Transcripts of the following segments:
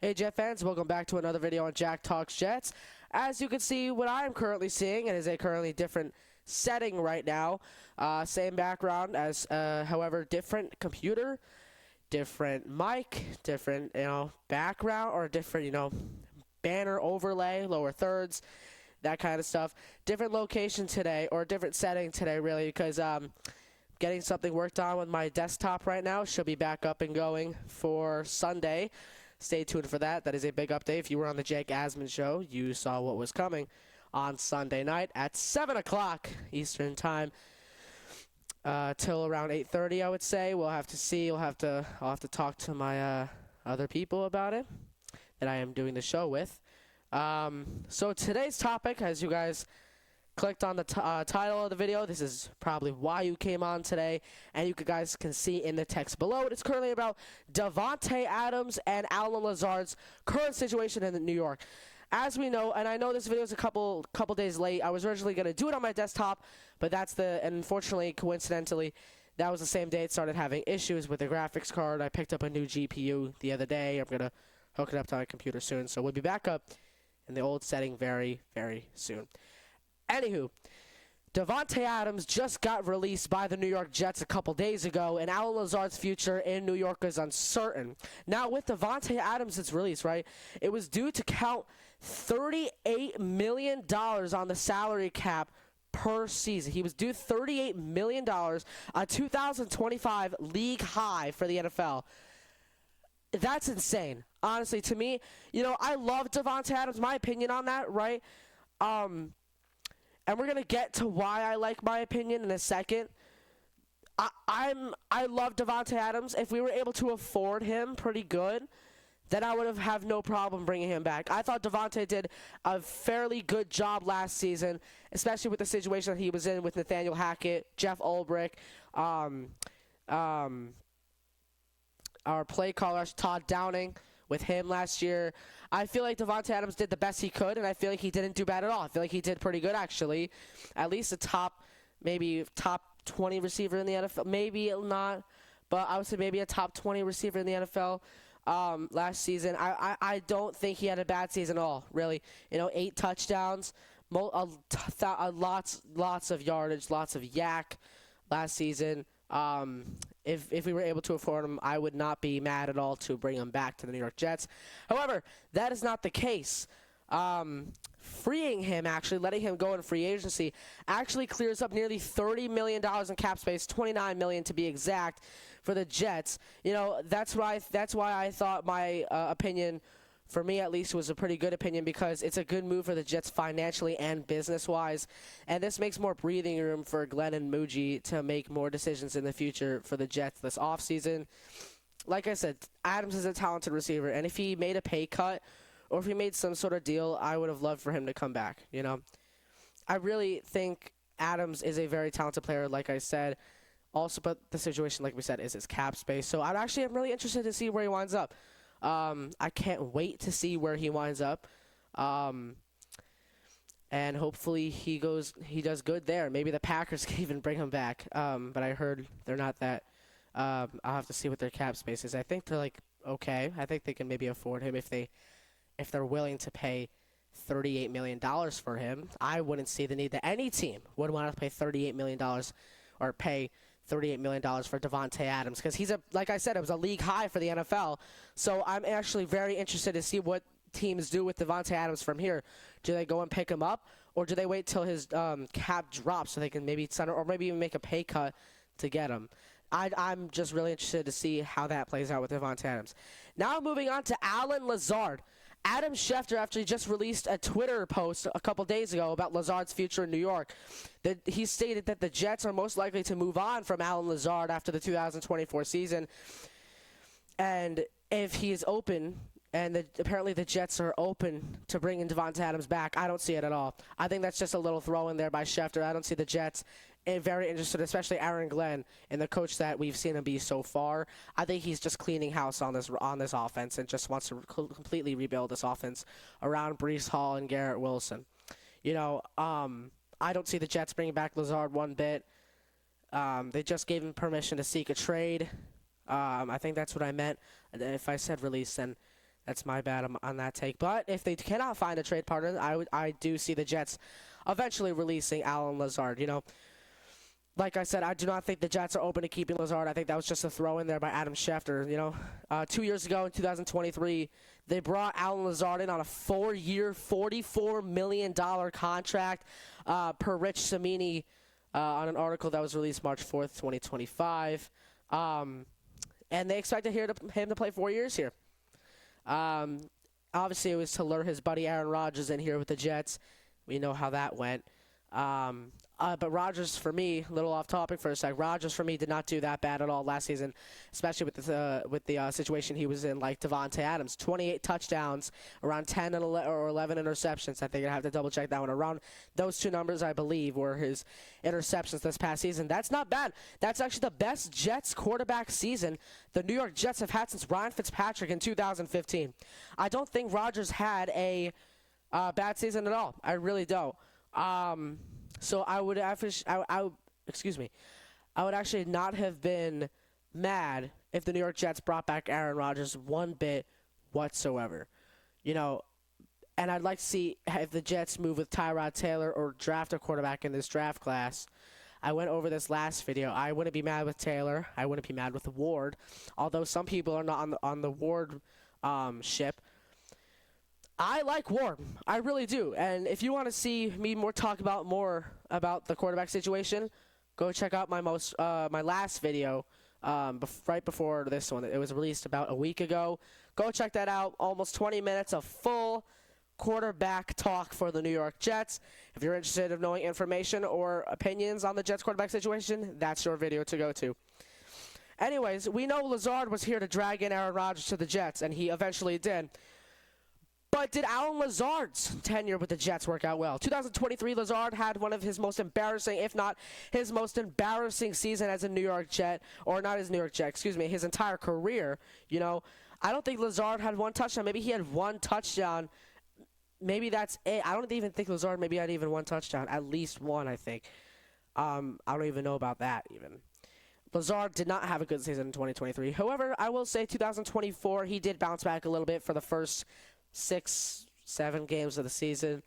Hey Jet fans, welcome back to another video on Jack Talks Jets. As you can see, what I'm currently seeing, it is a currently different setting right now. Same background as, however, different computer, different mic, different, background, or different, banner overlay, lower thirds, that kind of stuff. Different location today, or different setting today, really, because getting something worked on with my desktop right now. Should be back up and going for Sunday. Stay tuned for that. That is a big update. If you were on the Jake Asman show, you saw what was coming on Sunday night at 7 o'clock Eastern time till around 8:30, I would say. We'll have to see. I'll have to talk to my other people about it that I am doing the show with. So today's topic, as you guys clicked on the title of the video, this is probably why you came on today, and you guys can see in the text below. It's currently about Davante Adams and Alan Lazard's current situation in New York. As we know, and I know this video is a couple days late. I was originally going to do it on my desktop, but and unfortunately, coincidentally, that was the same day it started having issues with the graphics card. I picked up a new GPU the other day. I'm going to hook it up to my computer soon, so we'll be back up in the old setting very, very soon. Anywho, Davante Adams just got released by the New York Jets a couple days ago, and Alan Lazard's future in New York is uncertain. Now, with Davante Adams' release, right, it was due to count $38 million on the salary cap per season. He was due $38 million, a 2025 league high for the NFL. That's insane. Honestly, to me, I love Davante Adams. My opinion on that, right? And we're going to get to why I like my opinion in a second. I love Davante Adams. If we were able to afford him pretty good, then I would have no problem bringing him back. I thought Davante did a fairly good job last season, especially with the situation that he was in with Nathaniel Hackett, Jeff Ulbrich, our play caller, Todd Downing, with him last year. I feel like Davante Adams did the best he could, and I feel like he didn't do bad at all. I feel like he did pretty good, actually. At least maybe top 20 receiver in the NFL. Maybe not, but I would say maybe a top 20 receiver in the NFL last season. I don't think he had a bad season at all, really. 8 touchdowns, lots of yardage, lots of yak last season. If we were able to afford him, I would not be mad at all to bring him back to the New York Jets. However, that is not the case. Freeing him, actually letting him go in free agency, actually clears up nearly $30 million in cap space, $29 million to be exact, for the Jets. That's why I thought my opinion, for me at least, was a pretty good opinion, because it's a good move for the Jets financially and business-wise, and this makes more breathing room for Glenn and Muji to make more decisions in the future for the Jets this offseason. Like I said, Adams is a talented receiver, and if he made a pay cut or if he made some sort of deal, I would have loved for him to come back. I really think Adams is a very talented player, like I said. Also, but the situation, like we said, is his cap space. So I'm really interested to see where he winds up. I can't wait to see where he winds up, and hopefully he does good there. Maybe the Packers can even bring him back, but I heard they're not that. I'll have to see what their cap space is. I think they're okay. I think they can maybe afford him if they're willing to pay $38 million for him. I wouldn't see the need that any team would want to pay $38 million or pay $38 million for Davante Adams, because like I said, it was a league high for the NFL. So I'm actually very interested to see what teams do with Davante Adams from here. Do they go and pick him up, or do they wait till his cap drops so they can maybe sign, or maybe even make a pay cut to get him? I'm just really interested to see how that plays out with Davante Adams. Now moving on to Alan Lazard. Adam Schefter actually just released a Twitter post a couple days ago about Lazard's future in New York. He stated that the Jets are most likely to move on from Alan Lazard after the 2024 season. And if he is open, and apparently the Jets are open to bringing Davante Adams back, I don't see it at all. I think that's just a little throw in there by Schefter. I don't see the Jets very interested, especially Aaron Glenn, and the coach that we've seen him be so far. I think he's just cleaning house on this offense and just wants to completely rebuild this offense around Breece Hall and Garrett Wilson. I don't see the Jets bringing back Lazard one bit. They just gave him permission to seek a trade. I think that's what I meant. If I said release, then That's my bad on that take. But if they cannot find a trade partner, I do see the Jets eventually releasing Allen Lazard. Like I said, I do not think the Jets are open to keeping Lazard. I think that was just a throw in there by Adam Schefter. 2 years ago in 2023, they brought Allen Lazard in on a 4-year, $44 million contract per Rich Cimini on an article that was released March 4th, 2025. And they expected him to play 4 years here. Obviously, it was to lure his buddy Aaron Rodgers in here with the Jets. We know how that went. But Rodgers, for me, a little off topic for a sec, Rodgers, for me, did not do that bad at all last season, especially with the situation he was in, like Davante Adams. 28 touchdowns, around 10 and 11 interceptions. I think I have to double-check that one. Around those two numbers, I believe, were his interceptions this past season. That's not bad. That's actually the best Jets quarterback season the New York Jets have had since Ryan Fitzpatrick in 2015. I don't think Rodgers had a bad season at all. I really don't. So I would actually not have been mad if the New York Jets brought back Aaron Rodgers one bit whatsoever. And I'd like to see if the Jets move with Tyrod Taylor or draft a quarterback in this draft class. I went over this last video. I wouldn't be mad with Taylor. I wouldn't be mad with Ward, although some people are not on the Ward ship. I like Ward. I really do. And if you want to see me talk more about the quarterback situation, go check out my last video right before this one. It was released about a week ago. Go check that out. Almost 20 minutes of full quarterback talk for the New York Jets. If you're interested in knowing information or opinions on the Jets quarterback situation, that's your video to go to. Anyways, we know Lazard was here to drag in Aaron Rodgers to the Jets, and he eventually did. But did Allen Lazard's tenure with the Jets work out well? 2023, Lazard had one of his most embarrassing, if not his most embarrassing season as a New York Jet, or not as New York Jet, his entire career. I don't think Lazard had one touchdown. Maybe he had one touchdown. Maybe that's it. I don't even think Lazard maybe had even one touchdown. At least one, I think. I don't even know about that even. Lazard did not have a good season in 2023. However, I will say 2024, he did bounce back a little bit for the first 6-7 games of the season,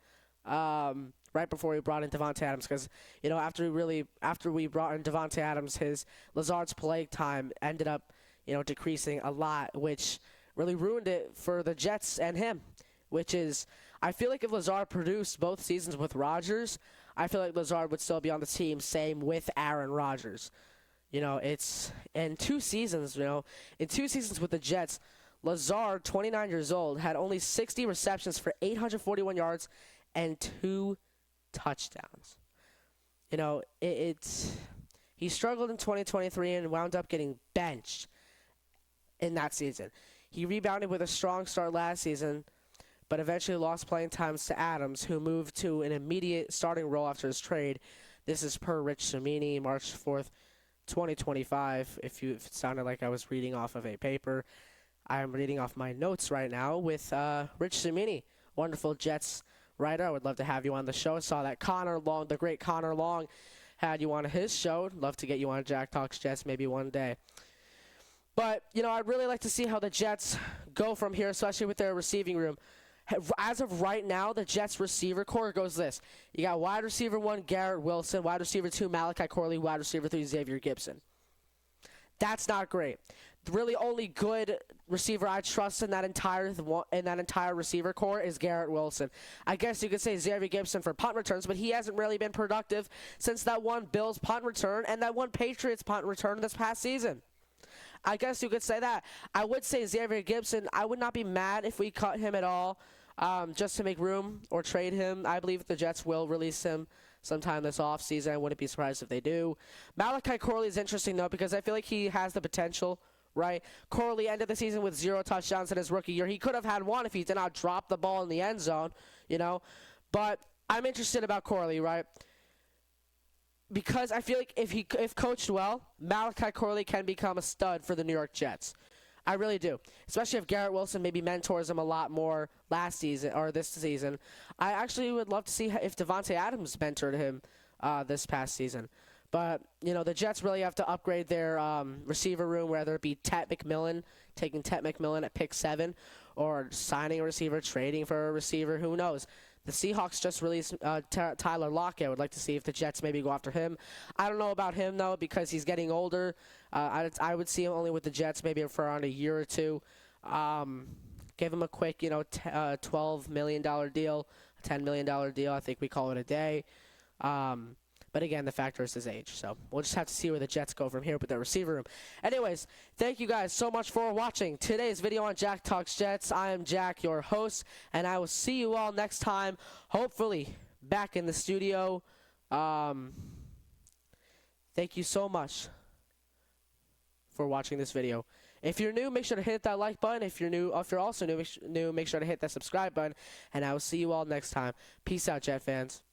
right before we brought in Davante Adams, because after we brought in Davante Adams, Lazard's play time ended up decreasing a lot, which really ruined it for the Jets and him. Which is, I feel like if Lazard produced both seasons with Rodgers, I feel like Lazard would still be on the team. Same with Aaron Rodgers. It's in 2 seasons. In 2 seasons with the Jets, Lazard, 29 years old, had only 60 receptions for 841 yards and 2 touchdowns. He struggled in 2023 and wound up getting benched in that season. He rebounded with a strong start last season, but eventually lost playing times to Adams, who moved to an immediate starting role after his trade. This is per Rich Cimini, March 4th, 2025. If it sounded like I was reading off of a paper, I'm reading off my notes right now with Rich Cimini, wonderful Jets writer. I would love to have you on the show. I saw that the great Connor Long, had you on his show. Love to get you on Jack Talks Jets maybe one day. But, I'd really like to see how the Jets go from here, especially with their receiving room. As of right now, the Jets receiver core goes this. You got wide receiver 1, Garrett Wilson, wide receiver 2, Malachi Corley, wide receiver 3, Xavier Gibson. That's not great. The really only good receiver I trust in that entire receiver core is Garrett Wilson. I guess you could say Xavier Gibson for punt returns, but he hasn't really been productive since that one Bills punt return and that one Patriots punt return this past season. I guess you could say that. I would say Xavier Gibson, I would not be mad if we cut him at all just to make room or trade him. I believe the Jets will release him sometime this offseason. I wouldn't be surprised if they do. Malachi Corley is interesting, though, because I feel like he has the potential, right? Corley ended the season with 0 touchdowns in his rookie year. He could have had 1 if he did not drop the ball in the end zone, But I'm interested about Corley, right? Because I feel like if coached well, Malachi Corley can become a stud for the New York Jets. I really do. Especially if Garrett Wilson maybe mentors him a lot more last season or this season. I actually would love to see if Davante Adams mentored him this past season. But, the Jets really have to upgrade their receiver room, whether it be taking Tet McMillan at pick 7, or signing a receiver, trading for a receiver. Who knows? The Seahawks just released Tyler Lockett. I would like to see if the Jets maybe go after him. I don't know about him, though, because he's getting older. I would see him only with the Jets maybe for around a year or two. Give him a quick, $12 million deal, a $10 million deal. I think we call it a day. But again, the factor is his age. So we'll just have to see where the Jets go from here with their receiver room. Anyways, thank you guys so much for watching today's video on Jack Talks Jets. I am Jack, your host, and I will see you all next time, hopefully back in the studio. Thank you so much for watching this video. If you're new, make sure to hit that like button. If you're also new, make sure to hit that subscribe button. And I will see you all next time. Peace out, Jet fans.